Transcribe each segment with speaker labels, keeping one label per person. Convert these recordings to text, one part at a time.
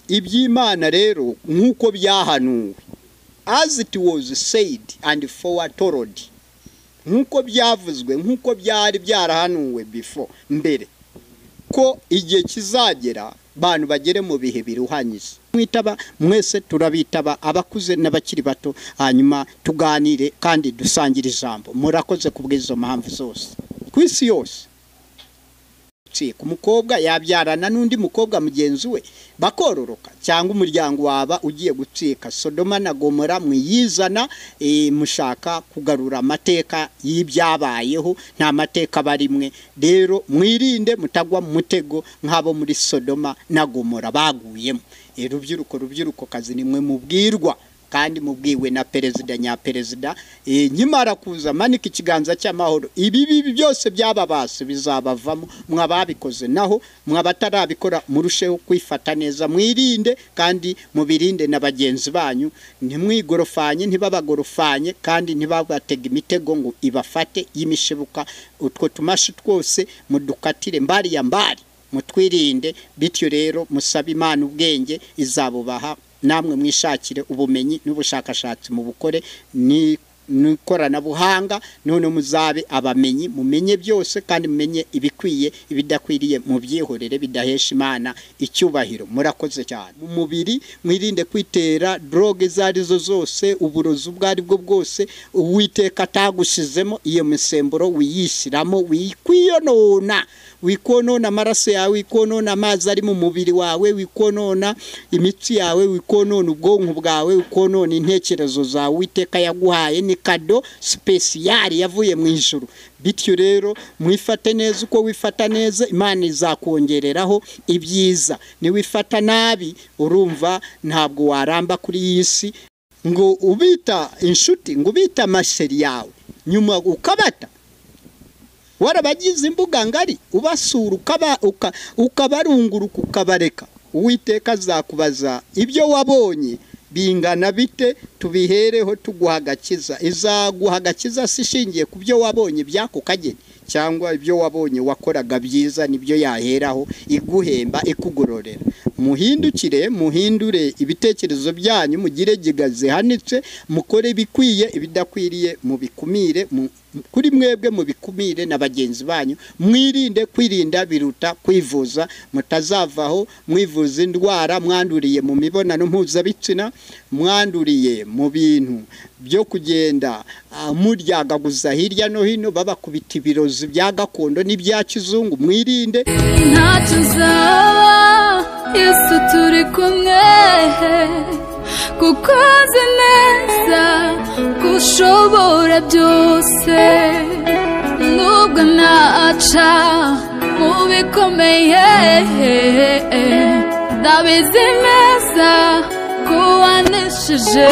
Speaker 1: iby'Imana rero nkuko byahanuwe, as it was said and foretold, nkuko byavuzwe, nkuko byari byarahanuwe before mbere, ko igihe kizagera bantu bagere mu bihe biruhanyije. Mwitaba mwese turabitaba, abakuze n'abakiri bato, hanyuma tuganire kandi dusangire ijambo. Murakoze kubwizo mpamvu zose kwisi yose. Ku mukobwa yabyarana n'undi mukobwa mugenzi we bakororoka, cyangwa umuryango waba ugiye gucika. Sodoma na Gomora mwiyizana, mushaka kugarura amateka y'ibyabayeho, nta mateka barimwe. Rero mwirinde mutagwa mu mutego nk'abo muri Sodoma na Gomora baguyemo. Rubyiruko kazi nimwe mubwirwa kandi mubwiwe na perezida nyaperezida, nkimara kuza manika ikiganza cy'amahoro, ibi byose byababase bizabavamo. Mwababikoze naho mwabatarabikora murusheho kwifata neza, mwirinde kandi mubirinde na bagenzi banyu. Ntimwigorofanye, ntibabagorofanye, kandi ntibabatega imitego ngo ibafate yimishebuka. Utwo tumashi twose mudukatire mbari ya mbari, mutwirinde. Bityo rero musaba Imana ubwenge, izabubaha. Namwe mwishakire ubumenyi n'ubushakashatsi mu bukore n'ikoranabuhanga, none muzabe abamenyi, mumenye byose kandi mumenye ibikwiye ibidakwiriye, mu byihorere bidahesha Imana icyubahiro. Murakoze cyane. Mu mubiri mwirinde kwitera droge zarizo zose, uburozi bwari bwo bwose Uwiteka atagushizemo. Iyo misemburo wiyishyiramo, wikwiyonona, wikonona amaraso yawe, wikonona amazi ari mu mubiri wawe, wikonona imitsi yawe, wikonona ubwonko bwawe, wikonona intekerezo zawe Uwiteka yaguhaye. Ni kado special yavuye mu ijuru. Bityo rero mwifate neza. Uko wifata neza, Imana izakongereraho ibyiza. Ni wifata nabi, urumva ntabwo waramba kuri iyi si. Ngo ubita inshuti, ngo ubita amasheri yawe, nyuma ukabata warabagize imbuga ngari, ubasura ukabarunguruka ukabareka. Uwiteka azakubaza ibyo wabonye bingana bite, tubihereho tuguha agakiza. Izaguha agakiza sishingiye ku byo wabonye byako kageni, cyangwa ibyo wabonye wakoraga byiza nibyo yaheraho iguhemba ikugororera. Muhindure ibitekerezo byanyu, mugire gigaze hanitse, mukore bikwiye, ibidakwiriye mubikumire. Kuri mwebwe mubikumire na bagenzi banyu. Mwirinde, kwirinda biruta kwivuza. Mutazavaho mwivuza indwara mwanduriye mu mibonano mpuzabitsina, mwanduriye mu bintu byo kugenda muryagaguza hirya no hino, babakubita ibirozi bya gakondo n'ibya kizungu. Mwirinde.
Speaker 2: Ntacyo uzaba Yesu turi kumwe, kuko azi neza ko ushobora byose. Nubwo naca mu bikomeye, ndabizi neza ko wanesheje.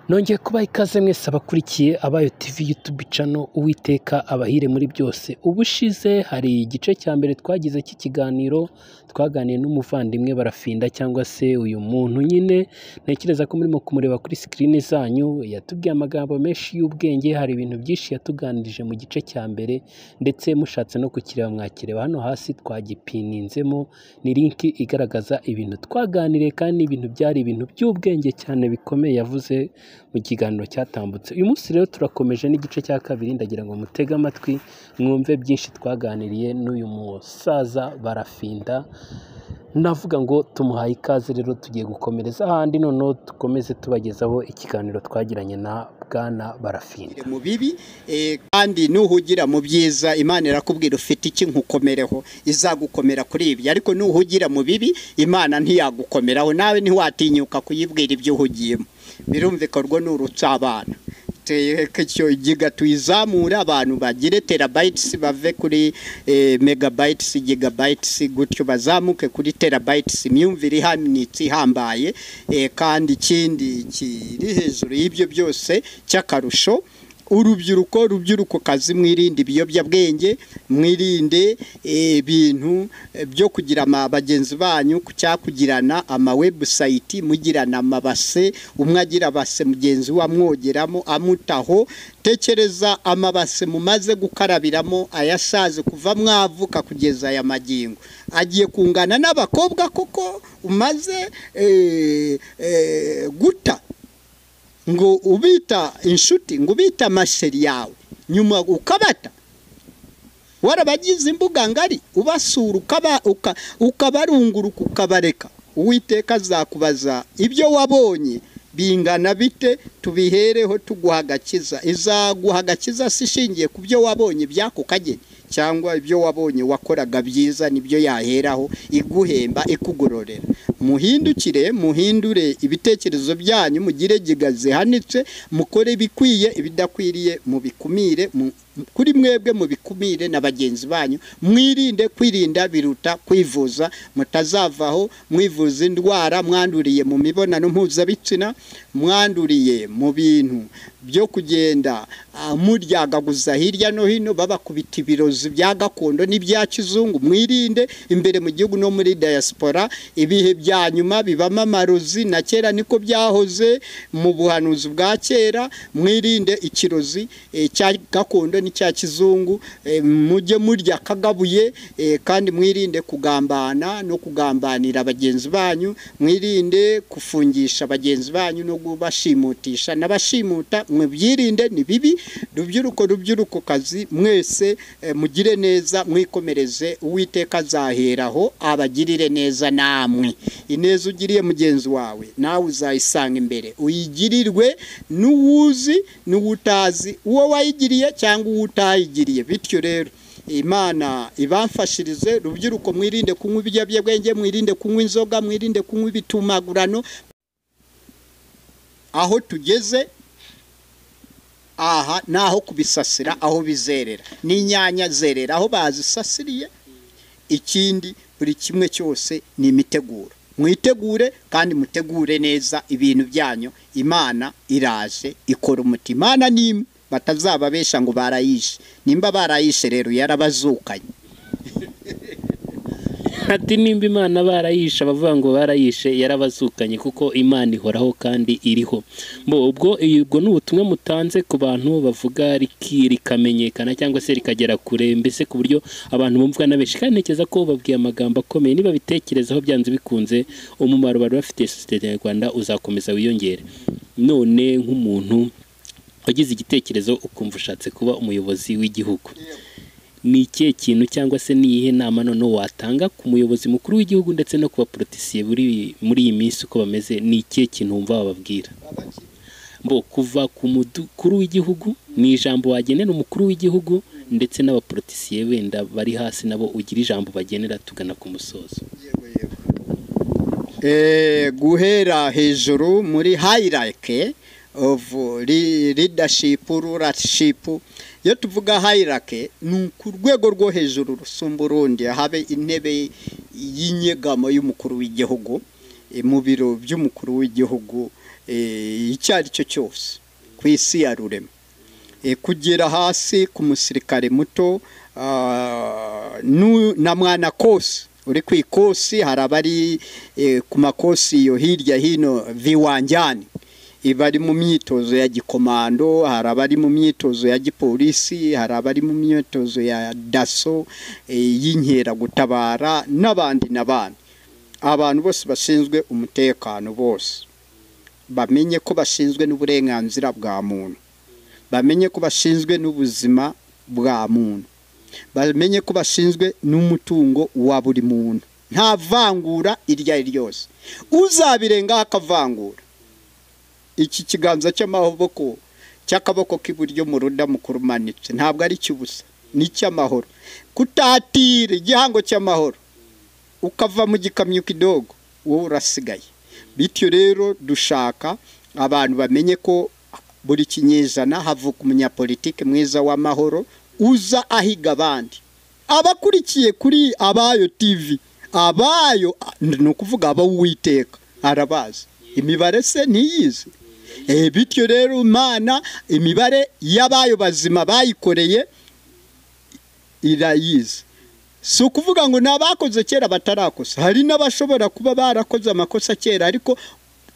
Speaker 3: Nongeye kubaha ikaze mwese abakurikiye Abayo TV YouTube channel. Uwiteka abahire muri byose. Ubushize hari igice cya mbere twagize cy'ikiganiro, twaganiye n'umuvandimwe Barafinda, cyangwa se uyu muntu nyine ntekereza ko murimo kumureba kuri screen zanyu. Yatubwiye amagambo menshi y'ubwenge, hari ibintu byinshi yatuganirije mu gice cya mbere, ndetse mushatse no kukireba mwakireba hano hasi twagipininzemo, ni link igaragaza ibintu twaganiriye, kandi ibintu byari ibintu by'ubwenge cyane bikomeye yavuze mu kiganiro cyatambutse. Uyu munsi rero turakomeje n'igice cya kabiri. Ndagira ngo mutege amatwi mwumve byinshi twaganiriye n'uyu musaza Barafinda. Navuga ngo tumuhaye ikaze. Rero tugiye gukomereza ahandi, noneho dukomeze tubagezaho ikiganiro twagiranye na Bwana Barafinda.
Speaker 1: Mu bibi kandi nuhugira mu byiza, Imana irakubwira ufite iki nkukomereho, izagukomera kuri ibi. Ariko nuhugira mu bibi, Imana ntiyagukomeraho, nawe ntiwatinyuka kuyibwira ibyo uhugiyemo. Birumvikarwa n'urutsa abana. Cyo giga tuyizamura, abantu bagire terabytes bave kuri megabytes, gigabytes, gutyo bazamuke kuri terabytes. Imyumvire ihanitse ihambaye, kandi ikindi kiri hejuru y'ibyo byose cy'akarusho, urubyiruko kazi mwirinde ibiyobyabwenge, mwirinde ibintu byo kugira bagenzi banyu cyakugirana ama website, mugirana amabase, umwe agira base mugenzi wa mwogeramo amutaho. Tekereza amabase mumaze gukarabiramo ayasaze kuva mwavuka kugeza aya magingo, agiye kungana n'abakobwa koko umaze guta, ngo ubita inshuti, ngo ubita amasheri yawe, nyuma ukabata warabagize imbuga ngari, ubasura ukabarunguruka ukabareka. Uwiteka azakubaza ibyo wabonye bingana bite, tubihereho tuguha agakiza. Izaguha agakiza sishingiye ku byo wabonye byako kageni, cyangwa ibyo wabonye wakoraga byiza nibyo yaheraho iguhemba ikugororera. Muhindure ibitekerezo byanyu, mugire gigaze hanitse, mukore bikwiye, ibidakwiriye mubikumire, kuri mwebwe mubikumire na bagenzi banyu. Mwirinde, kwirinda biruta kwivuza, mutazavaho mwivuza indwara mwanduriye mu mibonano mpuzabitsina, mwanduriye mu bintu byo kugenda muryagaguza hirya no hino babakubita ibirozi bya gakondo n'ibya kizungu. Mwirinde imbere mu gihugu no muri diaspora, ibihe bya nyuma bibamo amarozi, na kera niko byahoze mu buhanuzi bwa kera. Mwirinde ikirozi cya gakondo n'icya kizungu, mujye murya kagabuye, kandi mwirinde kugambana no kugambanira bagenzi banyu, mwirinde kufungisha bagenzi banyu no kubashimutisha n'abashimuta. Mwibyirinde, ni bibi. Rubyiruko kazi mwese mugire neza, mwikomereze. Uwiteka azaheraho abagirire neza namwe. Ineza ugiriye mugenzi wawe nawe uzayisanga imbere, uyigirirwe n'uwuzi n'uwutazi, uwo wayigiriye cyangwa uwo utayigiriye. Bityo rero Imana ibamfashirize. Rubyiruko mwirinde kunywa ibiyobyabwenge, mwirinde kunywa inzoga, mwirinde kunywa ibitumagurano. Aho tugeze aha naho kubisasira, aho bizerera n'inyanya zerera aho bazisasiriye. Ikindi buri kimwe cyose ni imiteguro. Mwitegure kandi mutegure neza ibintu byanyu. Imana iraje ikora umutima. Imana ni batazababesha ngo barayishe. Nimba barayishe rero yarabazukanye.
Speaker 3: Ati nimba Imana barayisha, bavuga ngo barayishe, yarabazukanye, kuko Imana ihoraho kandi iriho. Ubwo n'ubutumwa mutanze ku bantu bavuga rikamenyekana cyangwa se rikagera kure, mbese ku buryo abantu bumvwa na benshi. Kandi ntekereza ko babwiye amagambo akomeye, niba bitekerezaho byanze bikunze umumaro bari bafitiye sosiyete nyarwanda uzakomeza wiyongere. None nk'umuntu wagize igitekerezo ukumva ushatse kuba umuyobozi w'igihugu, ni ikihe kintu cyangwa se ni iyihe nama none watanga ku muyobozi mukuru w'igihugu ndetse no ku bapolitisiye muri iyi minsi uko bameze? Ni ikihe kintu wumva wababwira? Kuva ku mukuru w'igihugu, ni ijambo wagenera umukuru w'igihugu ndetse n'abapolitisiye wenda bari hasi nabo ugira ijambo bagenera, tugana ku musozo.
Speaker 1: Guhera hejuru muri hierarchy of leadership. Iyo tuvuga hierarchy ni ku rwego rwo hejuru rusumba urundi, habe intebe y'inyegamo y'umukuru w'igihugu, mu biro by'umukuru w'igihugu icyo ari cyo cyose ku isi ya rurema, kugera hasi ku musirikare muto na mwana kosi uri ku ikosi. Hari abari ku makosi yo hirya hino viwanjani, bari mu myitozo ya gikomando, hari abari mu myitozo ya gipolisi, hari abari mu myitozo ya daso y'inkera gutabara n'abandi. Abantu bose bashinzwe umutekano bose bamenye ko bashinzwe n'uburenganzira bwa muntu, bamenye ko bashinzwe n'ubuzima bwa muntu, bamenye ko bashinzwe n'umutungo wa buri muntu. Nta vangura irya ryose, uzabirenga akavangura. Iki kiganza cy'amaboko cy'akaboko k'iburyo mu ruda mukuru manitse ntabwo ari cyubusa, ni cy'amahoro. Kutatira igihango cy'amahoro ukava mu gikamyo kidogo, wowe urasigaye. Bityo rero dushaka abantu bamenye ko buri kinyejana havuka umunyapolitike mwiza w'amahoro uza ahiga abandi. Abakurikiye kuri Abayo TV, Abayo ni ukuvuga aba Uwiteka arabazi, imibare se ntiyizi. bityo rero Imana imibare y'abayo bazima bayikoreye irayizi. Si ukuvuga ngo n'abakoze kera batarakosa, hari n'abashobora kuba barakoze amakosa kera, ariko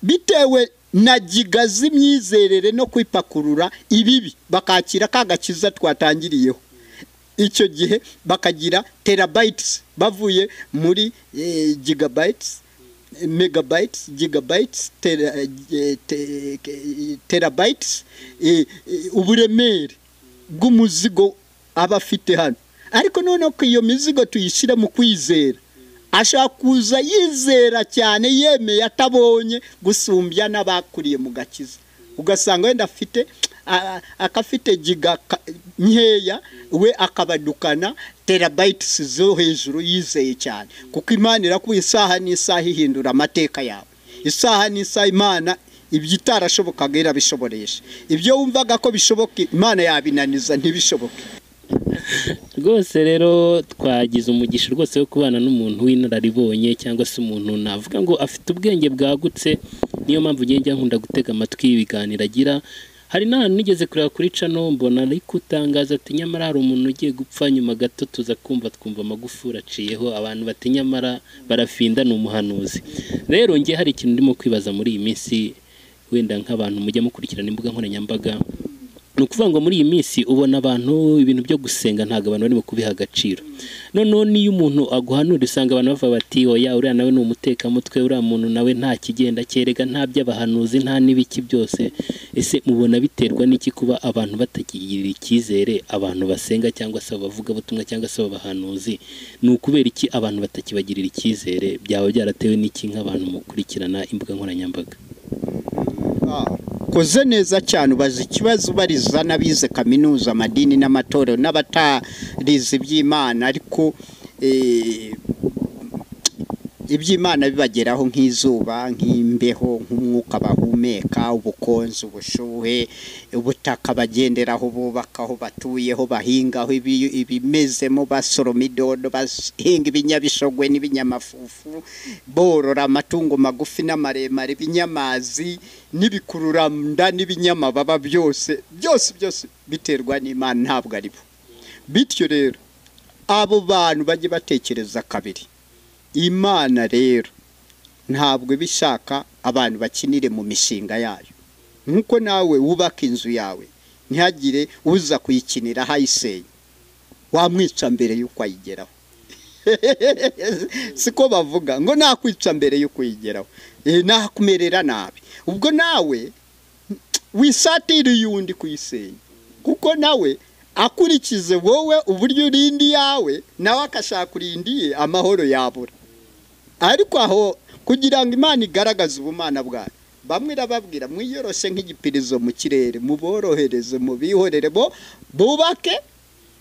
Speaker 1: bitewe na giga z'imyizerere no kwipakurura ibibi bakakira kagakiza twatangiriyeho, icyo gihe bakagira terabytes bavuye muri gigabytes, megabytes, gigabytes, terabytes, uburemere bw'umuzigo aba afite hano. Ariko noneho ko iyo mizigo tuyishyira mu kwizera, ashaka kuza yizera cyane, yemeye atabonye gusumbya n'abakuriye mu gakiza. Ugasanga wenda akafite giga nkeya, we akabadukana terabytes zo hejuru, yizeye cyane, kuko Imana irakuye isaha n'isaha ihindura amateka yawe. Isaha n'isaha Imana ibyo itarashobokaga irabishoboresha. Ibyo wumvaga ko bishoboka Imana yabinaniza ntibishoboke.
Speaker 3: Rwose rero twagize umugisha rwose wo kubana n'umuntu w'inararibonye, cyangwa se umuntu navuga ngo afite ubwenge bwagutse. Niyo mpamvu njya nkunda gutega amatwi ibiganiro agira. Hari n'ahantu nigeze kureba kuri cano mbona ari kutangaza ati nyamara hari umuntu ugiye gupfa, nyuma gato tuza twumva amagufuri aciyeho, abantu bati nyamara barafinda ni umuhanuzi. Rero njye hari ikintu ndimo kwibaza muri iyi minsi, wenda nk'abantu mujya mukurikirana imbuga nkoranyambaga, ni ukuvuga ngo muri iyi minsi ubona abantu ibintu byo gusenga ntabwo abantu barimo kubiha agaciro. Noneho niyo umuntu aguhanura usanga abantu bavuga bati oya uriya nawe ni umutekamutwe, uriya muntu nawe nta kigenda cyerega, nta by'abahanuzi, nta n'ibiki byose. Ese mubona biterwa n'iki kuba abantu batagirira icyizere abantu basenga cyangwa se abavuga butumwa cyangwa se abahanuzi? Ni ukubera iki abantu batakibagirira icyizere? Byaba byaratewe n'iki nk'abantu mukurikirana imbuga nkoranyambaga?
Speaker 1: Koze neza cyane, ubaza ikibazo bariza n'abize kaminuza, amadini n'amatorero n'abatarize iby'Imana, ariko iby'Imana bibageraho nk'izuba, nk'imbeho, nk'umwuka bahumeka, ubukonje, ubushuhe, ubutaka bagenderaho, bubakaho, batuyeho, bahingaho ibimezemo, basoroma idodo, bahinga ibinyabishogwe n'ibinyamafufu, borora amatungo magufi n'amaremare, ibinyamazi n'ibikururanda n'ibinyamababa, byose biterwa n'Imana, ntabwo ari bo. Bityo rero abo bantu bajye batekereza kabiri. Imana rero ntabwo bishaka abantu bakinire mu mishinga yayo. Nkuko nawe wubaka inzu yawe ntihagire uza kuyikinira hayisenya, wamwica mbere y'uko ayigeraho. Siko bavuga ngo nakwica mbere y'uko uyigeraho, nakumerera nabi. Ubwo nawe wisatira yundi kuyisenya, kuko nawe akurikize wowe uburyo urindi yawe, nawe akashaka urindiye, amahoro yabura. Ariko aho kugira ngo Imana igaragaze ubumana bwayo, bamwe irababwira mwiyoroshe nk'igipirizo mu kirere, muborohereze, mubihorere, bo bubake,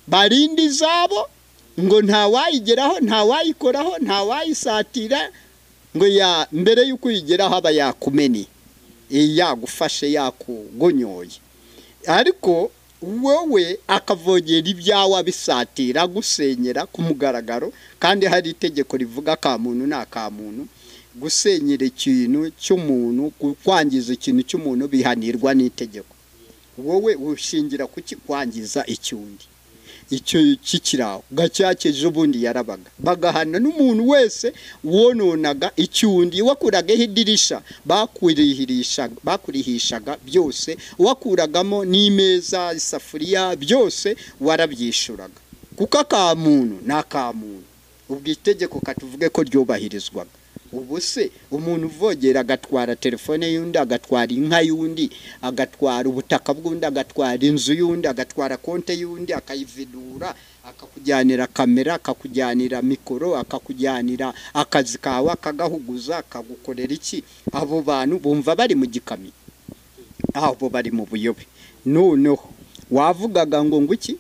Speaker 1: barinde izabo, ngo nta wayigeraho, nta wayikoraho, nta wayisatira, ngo mbere y'uko uyigeraho aba yakumeni, yagufashe, yakugonyoye. Ariko wowe akavogera ibyawe abisatira, gusenyera ku mugaragaro, kandi hari itegeko rivuga ka muntu na ka muntu. Gusenyera ikintu cy'umuntu, kwangiza ikintu cy'umuntu bihanirwa n'itegeko. Wowe ushingira kuki kwangiza icyundi? Icyo kikiraho gacyakeje ubundi yarabaga, bagahana n'umuntu wese wononaga icyundi, wakuragaho idirisha bakurihishaga byose, wakuragamo n'imeza, isafuriya, byose warabyishuraga, kuko aka muntu na ka muntu. Ubwo itegeko katuvuge ko ryubahirizwaga. Ubu se umuntu uvogera agatwara telefone y'undi, agatwara inka y'undi, agatwara ubutaka bw'undi, agatwara inzu y'undi, agatwara konte y'undi, akayividura, akakujyanira kamera, akakujyanira mikoro, akakujyanira akazi kawe, akagahuguza, akagukorera iki? Abo bantu bumva bari mu gikami, abo bari mu buyobe. Noneho wavugaga ngo iki?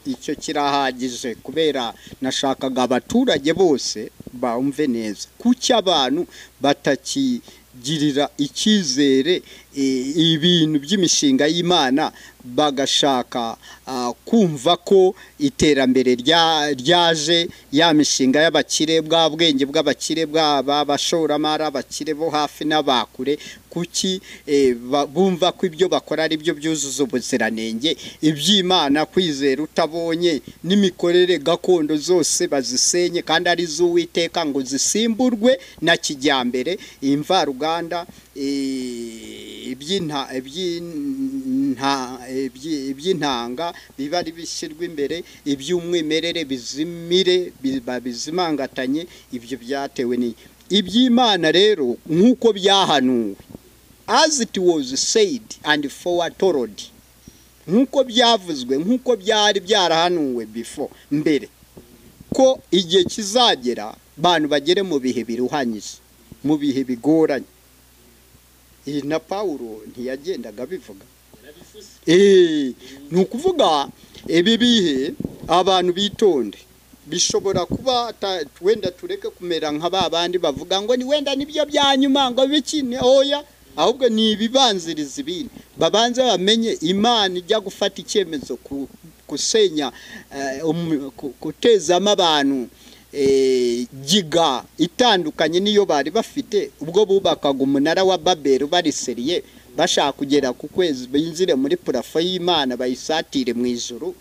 Speaker 1: Icyo kirahagije, kubera nashakaga abaturage bose bumve neza kuki abantu batakigirira icyizere ibintu by'imishinga y'Imana, bagashaka kumva ko iterambere ryaje ya mishinga y'abakire, bwa bwenge bw'abakire, bw'abashoramari, abakire bo hafi n'abakure, kuki bumva ko ibyo bakora ari byo byuzuza ubuziranenge, iby'Imana kwizera utabonye n'imikorere gakondo zose bazisenye kandi ari z'Uwiteka ngo zisimburwe na kijyambere, imvaruganda, iby'intanga biba ari bishyirwa imbere, iby'umwimerere bizimire bizimangatanye. Ibyo byatewe ni iby'Imana rero nk'uko byahanuwe, as it was said and foretold, nk'uko byavuzwe, nk'uko byari byarahanuwe before, mbere, ko igihe kizagera abantu bagere mu bihe biruhanyije, mu bihe bigoranye. Na Pawulo ntiyagendaga bivuga. Ni ukuvuga ibi bihe abantu bitonde, bishobora kuba wenda tureke kumera nka ba bandi bavuga ngo ni wenda nibyo byanyuma ngo bikine, oya, ahubwo ni ibibanziriza ibindi. Babanze bamenye Imana ijya gufata icyemezo kusenya, kutezamo abantu giga itandukanye niyo bari bafite. Ubwo bubakaga umunara wa Babeli bari seriye, bashaka kugera ku kwezi, binjire muri purafo y'Imana bayisatire mu ijuru.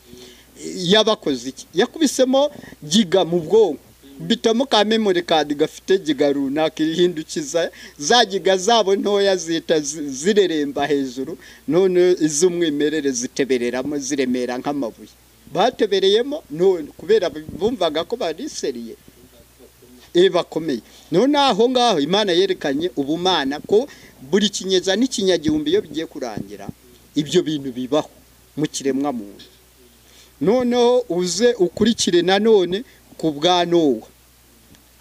Speaker 1: Yabakoze iki? Yakubisemo giga mu bwonko, bitamo ka memory card gafite giga runaka, ihindukiza za giga zabo ntoya zita zireremba hejuru, none iz'umwimerere zitebereramo ziremera nk'amabuye. Batebereyemo none kubera bumvaga ko bari seriye bakomeye. None aho ngaho Imana yerekanye ubumana ko buri kinyeza n'ikinyagihumbi iyo bigiye kurangira ibyo bintu bibaho mu kiremwa muntu. Noneho uze ukurikire nanone ku bwa Nowa,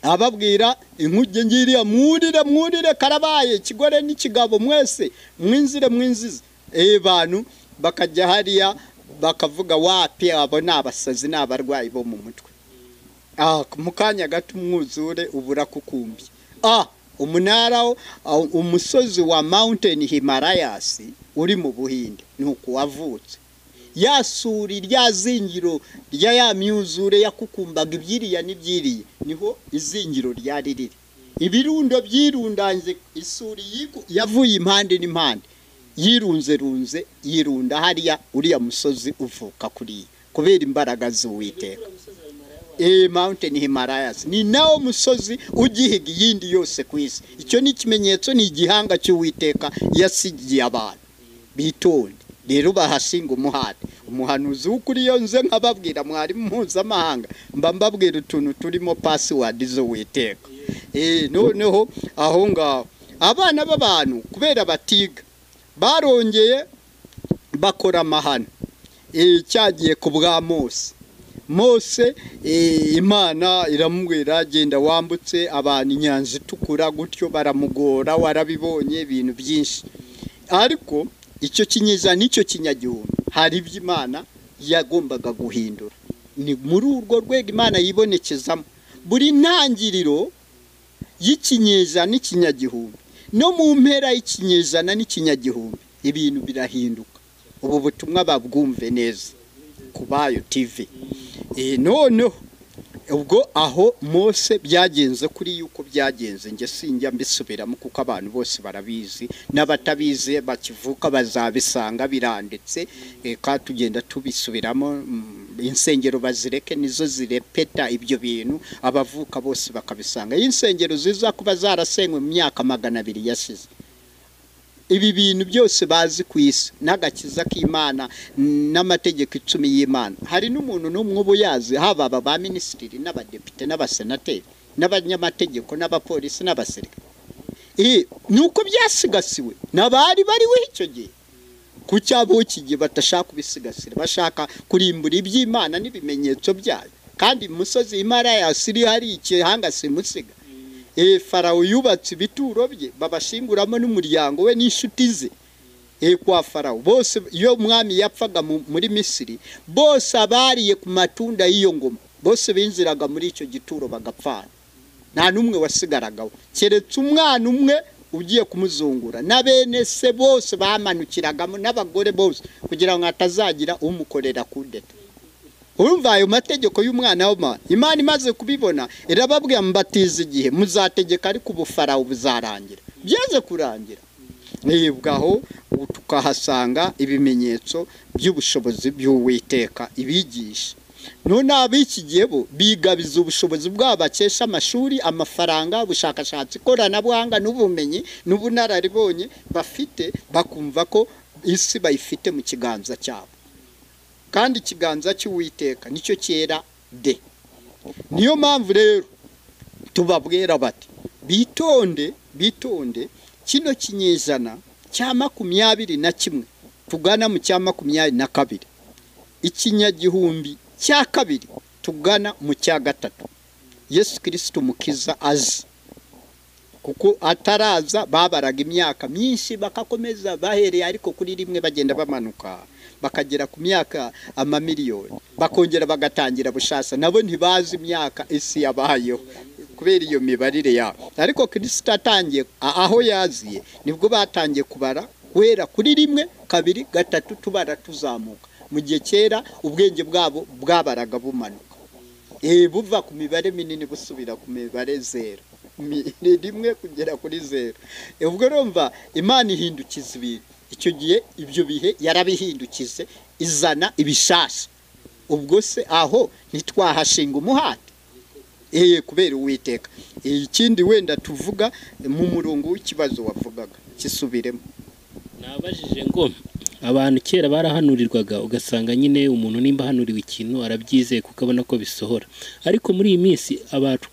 Speaker 1: ababwira inkuge ngiriya, mwurire karabaye, kigore n'ikigabo mwese mwinzize. Bantu bakajya hariya bakavuga wapi, abo n'abasazi n'abarwayi bo mu mutwe. Mu kanya gato umwuzure ubura kukumbye. Umunara, umusozi wa Mountain Himalayas uri mu Buhinde nuko wavutse. Yasuri rya zingiro rya ya myuzure yakukumbaga ibyiriya n'ibyiriye, niho izingiro ryari riri. Ibirundo byirundanze, isuri yavuye impande n'impande, yirunze yirunda hariya uriya musozi uvuka kuri kubera imbaraga z'Uwiteka. Mountain Himalayas ni nawo musozi ugihiga yindi yose ku isi. Icyo ni ikimenyetso, ni igihanga cy'Uwiteka yasigiye abantu. Bitonde rero bahashinga umuhanuzi w'ukuri yo nze nkababwira mwarimu mpuzamahanga, mba mbabwira utuntu turimo password z'Uwiteka. Noneho aho ngaho abana b'abantu kubera batiga barongeye bakora amahano. Cyagiye ku bwa Mose, Imana iramubwira agenda wambutse abantu inyanja itukura, gutyo baramugora, warabibonye ibintu byinshi. Ariko icyo kinyeza n'icyo kinyagihumbi hari iby'Imana yagombaga guhindura. Ni muri urwo rwego Imana yibonekezamo. Buri ntangiriro y'ikinyeza n'ikinyagihumbi no mu mpera y'ikinyejana n'ikinyagihumbi ibintu birahinduka. Ubu butumwa babwumve neza ku Bayo TV. Noneho ubwo aho Mose byagenze kuri yuko byagenze, nge sinjya mbisubiramo kuko abantu bose barabizi, n'abatabizi bakivuka bazabisanga biranditse, ka tugenda tubisubiramo. Insengero bazireke nizo zirepeta ibyo bintu, abavuka bose bakabisanga. Insengero ziza kuba zarasenywe mu myaka 200 yashize. Ibi bintu byose bazi ku isi n'agakiza k'Imana n'amategeko 10 y'Imana, hari n'umuntu n'umwe ubuyazi, haba aba minisitiri n'abadepite n'abasenateri n'abanyamategeko n'abapolisi n'abasirikare. Nuko byasigasiwe n'abari bariwe icyo gihe. Ku cyabo kigiye batashaka kubisigasira, bashaka kurimbura iby'Imana n'ibimenyetso byayo. Kandi musozi Himalayas iri hari ikihanga simusiga. Farawo yubatse ibituro bye, babashinguramo n'umuryango we n'inshuti ze. Kwa Farawo bose iyo umwami yapfaga muri Misiri, bose abariye ku matunda y'iyo ngoma, bose binziraga muri icyo gituro bagapfana. Nta numwe wasigaragaho keretse umwana umwe ugiye kumuzungura na bene se bose bamanukiragamo n'abagore bose kugira ngo atazagira umukorera kudeta. Urumva ayo mategeko y'umwana w'Imana, Imana imaze kubibona irababwira mbatiza igihe muzategeka ariko ubufarawo buzarangira. Byaje kurangira nibwaho tukahasanga ibimenyetso by'ubushobozi by'Uwiteka ibigisha. None abiki gihe bo bigabiza ubushobozi bwabo bakesha amashuri, amafaranga, ubushakashatsi, ikoranabuhanga n'ubumenyi n'ubunararibonye bafite, bakumva ko isi bayifite mu kiganza cyabo, kandi ikiganza cy'Uwiteka nicyo cyera de. Niyo mpamvu rero tubabwira bati bitonde kino kinyejana cya 21 tugana mu cya 22, ikinyagihumbi cya kabiri tugana mu cya gatatu. Yesu Kristo mukiza azi, kuko ataraza babaraga imyaka myinshi bakakomeza bahereye ariko kuri rimwe bagenda bamanuka bakagera ku myaka amamiliyoni, bakongera bagatangira bushasa. Nabo ntibazi imyaka isi yabayeho kubera iyo mibarire yabo, ariko Kristo atangiye aho yaziye nibwo batangiye kubara wera kuri rimwe, kabiri, gatatu, tubara tuzamuka. Mu gihe kera ubwenge bwabo bwabaraga bumanuka, buva ku mibare minini busubira ku mibare zero, rimwe kugera kuri zero. Ubwo rumva Imana ihindukiza ibintu. Icyo gihe ibyo bihe yarabihindukize izana ibishasha. Ubwo se aho ntitwahashinga umuhati kubera Uwiteka. Ikindi wenda tuvuga mu murongo w'ikibazo wavugaga kisubiremo.
Speaker 3: Nabajije ngo abantu kera barahanurirwaga ugasanga nyine umuntu nimba hanuriwe ikintu arabyizeye kuko abona ko bisohora, ariko muri iyi minsi abantu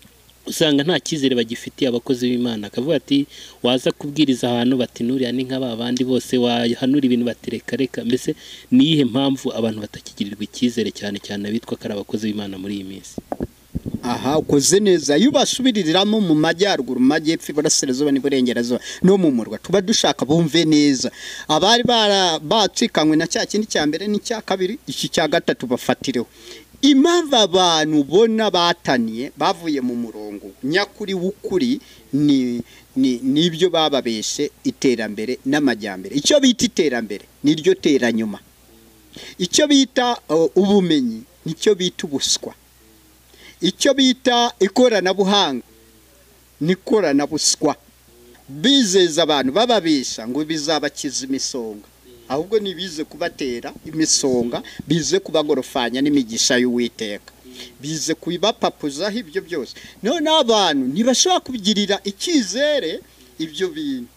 Speaker 3: usanga nta cyizere bagifitiye abakozi b'Imana. Akavuga ati waza kubwiriza ahantu bati nuriya ni nk'aba bandi bose, wahanura ibintu batereka reka. Mbese niyihe mpamvu abantu batakigirirwa icyizere cyane cyane abitwa ko ari abakozi b'Imana muri iyi minsi?
Speaker 1: Aha ukoze neza. Iyo basubiriramo mu majyaruguru, mu majyepfo, iburasirazuba n'iburengerazuba no mu murwa, tuba dushaka bumve neza abari batsikanywe na cya kindi cya mbere n'icya kabiri, iki cya gatatu bafatireho. Impamvu abantu ubona bataniye bavuye mu murongo nyakuri w'ukuri nibyo bababeshe iterambere n'amajyambere. Icyo bita iterambere niryo teranyuma, icyo bita ubumenyi nicyo bita ubuswa, icyo bita ikoranabuhanga n'ikoranabuskwa. Bizeza abantu bababesha ngo bizabakiza imisonga, ahubwo nibize kubatera imisonga, bize kubagorofanya n'imigisha y'Uwiteka, bize kubibapapuzaho ibyo byose. None abantu ntibashobora kubigirira icyizere ibyo bintu.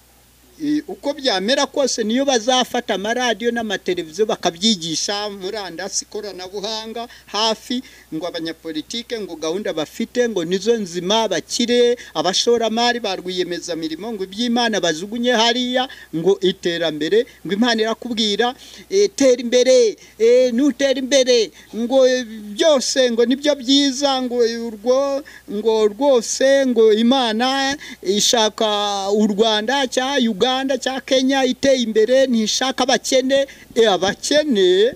Speaker 1: Uko byamera kose niyo bazafata amaradiyo n'amateleviziyo bakabyigisha murandasi, ikoranabuhanga hafi, ngo abanyapolitike ngo gahunda bafite ngo nizo nzima, bakire, abashoramari barwiyemeza mirimo ngo iby'Imana bajugunye hariya, ngo iterambere, ngo Imana irakubwira tera imbere, nutera imbere ngo byose ngo nibyo byiza, ngo rwose ngo Imana ishaka u Rwanda cya Uganda cya Kenya iteye imbere, ntishaka abakene. Abakene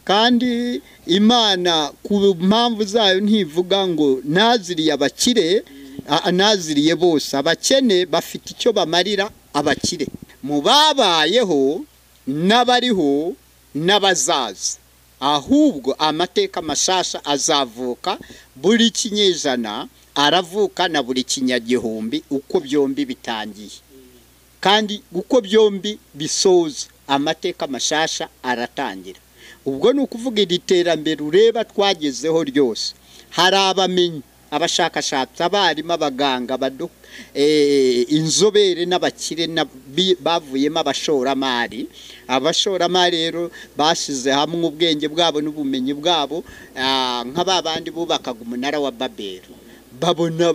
Speaker 1: kandi Imana ku mpamvu zayo ntivuga ngo naziriye abakire, naziriye bose. Abakene bafite icyo bamarira abakire, mu babayeho n'abariho n'abazaza. Ahubwo amateka mashasha azavuka buri kinyejana, aravuka na buri kinyagihumbi uko byombi bitangiye, kandi uko byombi bisoza amateka mashasha aratangira. Ubwo ni ukuvuga iri terambere ureba twagezeho ryose, hari abamenyi, abashakashatsi, abarimu, abaganga, inzobere n'abakire bavuyemo abashoramari. Abashoramari rero basize hamwe ubwenge bwabo n'ubumenyi bwabo, nk'ababandi bubakaga umunara wa Babeli, babona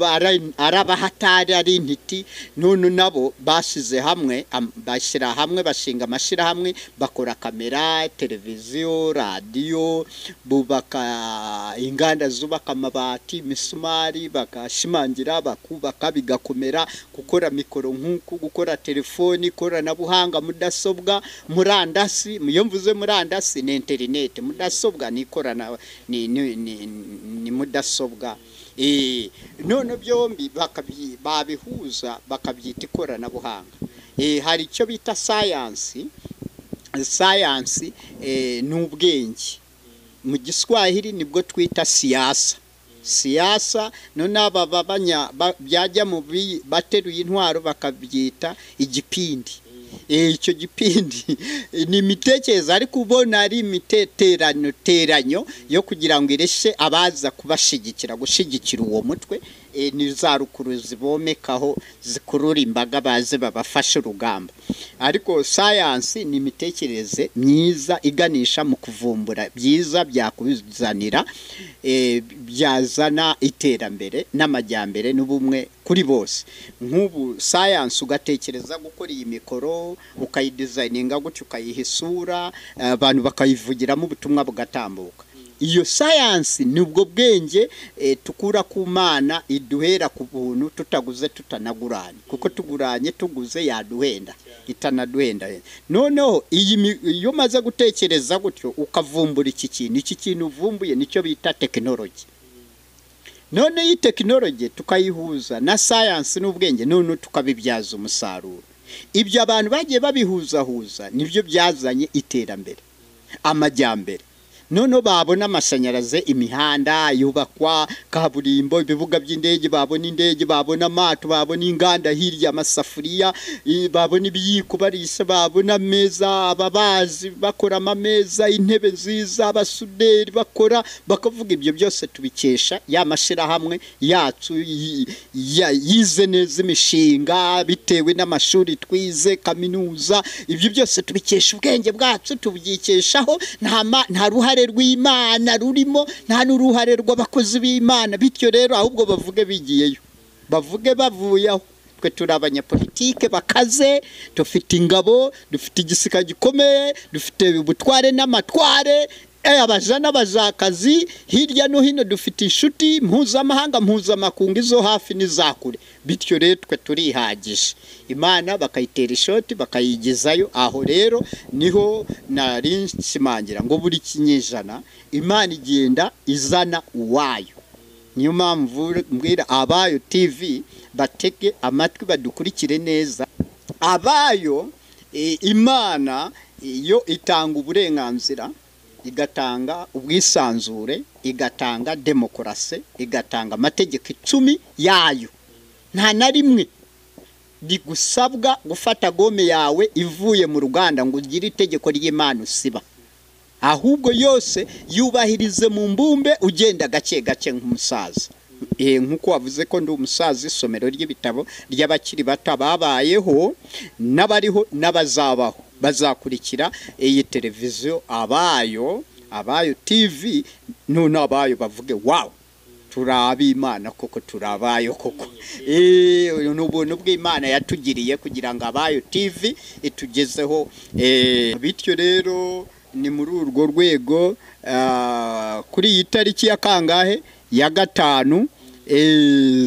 Speaker 1: arabahatari ari intiti. None nabo basize hamwe, bashyira hamwe, bashinga amashirahamwe, bakora kamera, televiziyo, radiyo, bubaka inganda zubaka amabati, imisumari, bakashimangira, bakubaka bigakomera, gukora mikoro nk'uku, gukora telefoni, ikoranabuhanga, mudasobwa, murandasi. Iyo mvuze murandasi ni internet, mudasobwa ni mudasobwa. none byombi babihuza bakabyita ikoranabuhanga. Hari icyo bita science n'ubwenge. Mu Giswahili nibwo twita siasa none aba byajya mu bateruye intwaro bakabyita igipindi. Icyo gipindi ni imitekerereze ariko ubona ari imiteranyo yo kugira ngo ireshe abaza gushigikira uwo mutwe, ni za rukuru zibomekaho zikurura imbaga baze babafashe urugamba. Ariko science ni imitekerereze myiza iganisha mu kuvumbura byiza byakuzanira byazana iterambere n'amajyambere n'ubumwe kuri bose. Nk'ubu science ugatekereza gukora iyi mikoro ukayidesigninga gutyo ukayiha isura, abantu bakayivugiramo ubutumwa bugatambuka. Iyo science ni ubwo bwenge tukura ku Mana iduhera ku buntu tutaguze tutanaguranye, kuko tuguranye tuguze yaduhenda itanaduhenda. Noneho iyo maze gutekereza gutyo ukavumbura iki kintu uvumbuye nicyo bita technology. None iyi technology tukayihuza na science n'ubwenge, none tukabibyaza umusaruro. Ibyo abantu bagiye babihuzahuza nibyo byazanye iterambere, amajyambere. None babona amashanyarazi, imihanda yubakwa, kaburimbo, ibibuga by'indege, babona indege, babona amato, babona inganda hirya, amasafuriya, babona ibiyiko barisha, babona ameza, ababazi bakora amameza, intebe nziza, abasuderi bakora, bakavuga ibyo byose tubikesha ya mashirahamwe yacu yize neza imishinga bitewe n'amashuri twize kaminuza. Ibyo byose tubikesha ubwenge bwacu, tubyikeshaho nta ruhare rw'Imana rurimo, nta n'uruhare rw'abakozi b'Imana. Bityo rero ahubwo bavuge bigiyeyo, bavuge bavuyeho. Twe turi abanyapolitike bakaze, dufite ingabo, dufite igisika gikomeye, dufite ubutware n'amatware, abaja n'abajakazi hirya no hino, dufite inshuti mpuzamahanga mpuzamakungu izo hafi n'izakure. Bityo rero twe turihagije, Imana bakayitera ishoti bakayigezayo. Aho rero niho nari nshimangira ngo buri kinyejana Imana igenda izana uwayo. Niyo mpamvu mbwira Abayo TV batege amatwi badukurikire neza. Abayo Imana iyo itanga uburenganzira, igatanga ubwisanzure, igatanga demokarasi, igatanga amategeko 10 yayo. Nta na rimwe digusabwa gufata gome yawe ivuye mu ruganda ngo ugire itegeko ry'Imana usiba, ahubwo yose yubahirize mu mbumbe ugenda gake gake nk'umusaza. Nkuko wavuze ko ndi umusaza, isomero ry'ibitabo ry'abakiri bato babayeho n'abariho n'abazabaho bazakurikira iyi televiziyo Abayo TV. None Abayo bavuge wow, turabi Imana koko, turabayo koko. N'ubuntu bw'Imana yatugiriye kugira ngo Abayo TV itugezeho. Bityo rero ni muri urwo rwego kuri iyi tariki ya kangahe ya 5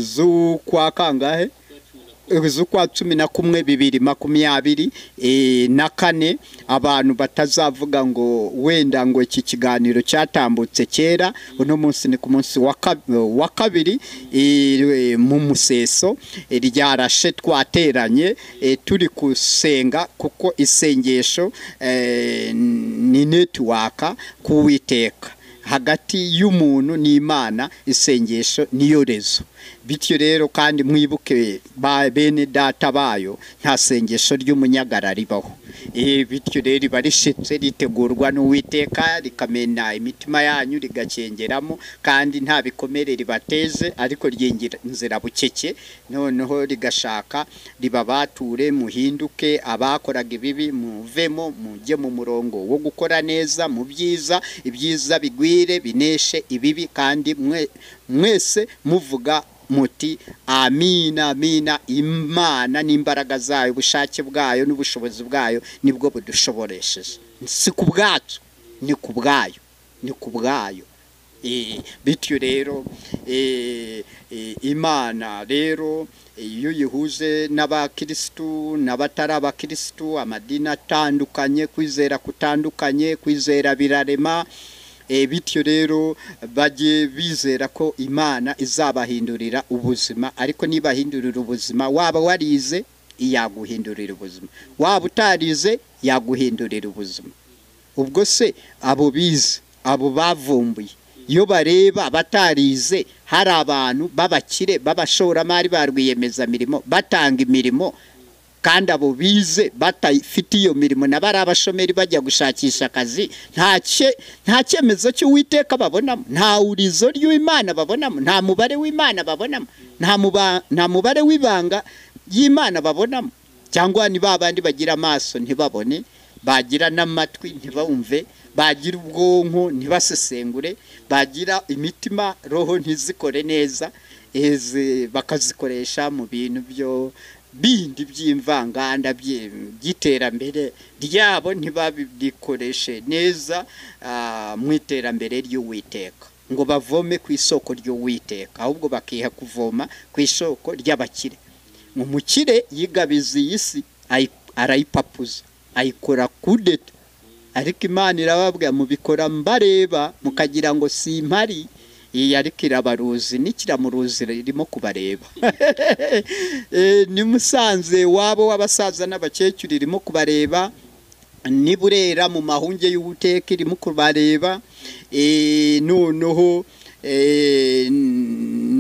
Speaker 1: z'ukwa kangahe z'ukwa 11 2024, abantu batazavuga ngo wenda ngo iki kiganiro cyatambutse kera. Uno munsi ni ku munsi wa kabiri mu museso ryarashe twateranye turi kusenga, kuko isengesho ni network kuwiteka hagati y'umuntu n'Imana. Isengesho niyo rezo. Bityo rero kandi mwibuke bene data bayo, nta sengesho ry'umunyagara ribaho. Bityo rero barishitse ritegurwa n'Uwiteka, rikamena imitima yanyu, rigacengeramo, kandi nta bikomere ribateze, ariko ryingira inzira bucece. Noneho rigashaka ribabature, muhinduke, abakoraga ibibi muvemo, mujye mu murongo wo gukora neza, mu byiza, ibyiza bigwire bineshe ibibi, kandi mwese muvuga muti amina amina. Imana n'imbaraga zayo, ubushake bwayo n'ubushobozi bwayo nibwo budushoboresheje, si ku bwacu, ni ku bwayo, ni ku bwayo. Bityo rero Imana rero iyo yihuje n'abakristu n'abatari abakristu, amadini atandukanye, kwizera kutandukanye, kwizera birarema, bityo rero bajye bizera ko Imana izabahindurira ubuzima, ariko nibahindurira ubuzima waba warize yaguhindurira ubuzima, waba utarize yaguhindurira ubuzima. Ubwo se abo bize, abo bavumbuye, iyo bareba batarize hari abantu babakire babashoramari barwiyemeza mirimo batanga imirimo, kandi abo bize batafite iyo mirimo n'abari abashomeri bajya gushakisha akazi, nta cyemezo cy'Uwiteka babonamo, nta urizo ry'Imana babonamo, nta mubare w'Imana babonamo, nta mubare w'ibanga y'Imana babonamo. Cyangwa ni babandi bagira amaso ntibabone, bagira n'amatwi ntibumve, bagira ubwonko ntibasesengure, bagira imitima roho ntizikore neza, bakazikoresha mu bintu byo bindi by'imvanganda by'iterambere ryabo, ntibabikoreshe neza mu iterambere ry'Uwiteka ngo bavome ku isoko ry'Uwiteka, ahubwo bakiha kuvoma ku isoko ry'abakire. Umukire yigabiza iyi si arayipapuza, ayikora kudeta, ariko Imana irababwira mubikora mbareba mukagira ngo simpari, ariko irabaruzi n'ikiramuruzi ririmo kubareba. Ni Musanze wabo w'abasaza n'abakecuru irimo kubareba, ni Burera mu mahunge y'Uwiteka irimo kubareba, noneho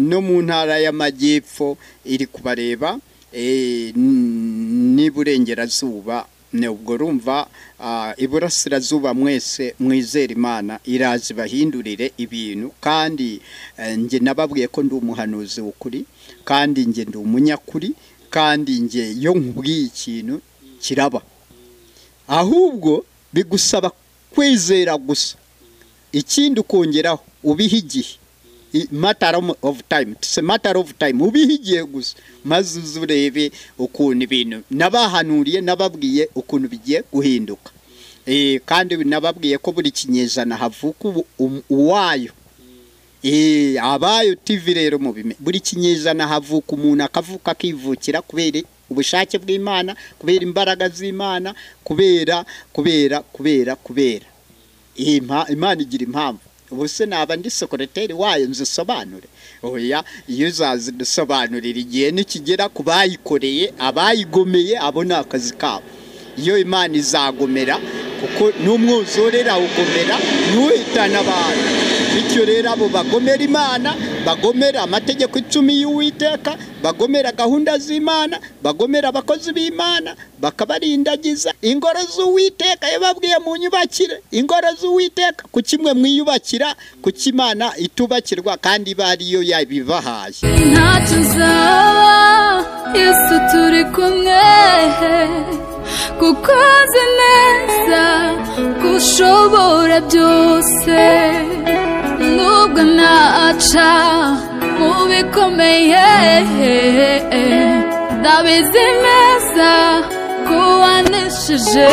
Speaker 1: no mu ntara y'Amajyepfo iri kubareba, ni Burengerazuba. Ubwo rumva Iburasirazuba mwese mwizera Imana irazi bahindurire ibintu, kandi nge nababwiye ko ndi umuhanuzi w'ukuri, kandi nge ndi umunyakuri, kandi nge iyo nkubwiye ikintu kiraba, ahubwo bigusaba kwizera gusa, ikindi ukongeraho ubiha igihe. Matter of time, it's a matter of time. Ubihigiye gusa maze uzurebe ukuntu ibintu nabahanuriye nababwiye ukuntu bigiye guhinduka. Kandi nababwiye ko buri kinyejana havuka uwayo. Abayo TV rero mu bime buri kinyejana havuka umuntu akavuka akivukira kubera ubushake bw'Imana, kubera imbaraga z'Imana, kubera Imana igira impamvu. Ubuse naba ndi sekreteri wayo nzisobanure? Oya, iyo uzazidusobanurira igihe nikigera kubayikoreye, abayigomeye abo ni akazi kabo. Iyo Imana izagomera, kuko n'umwuzurera ugomera ntuhitana abantu. Bityo rero abo bagomera Imana, bagomera amategeko 10 y'Uwiteka, bagomera gahunda z'Imana, bagomera abakozi b'Imana, bakabarindagiza ingoro z'Uwiteka yababwiye mu nyubakire. Ingoro z'Uwiteka ku kimwe mwiyubakira, ku kimana itubakirwa kandi bariyo yabibahaye.
Speaker 2: Ntacyo uzaba Yesu turi kumwe, kuko azi neza ko ushobora byose. Nubwo naca mu bikomeye, ndabizi neza ko wanesheje.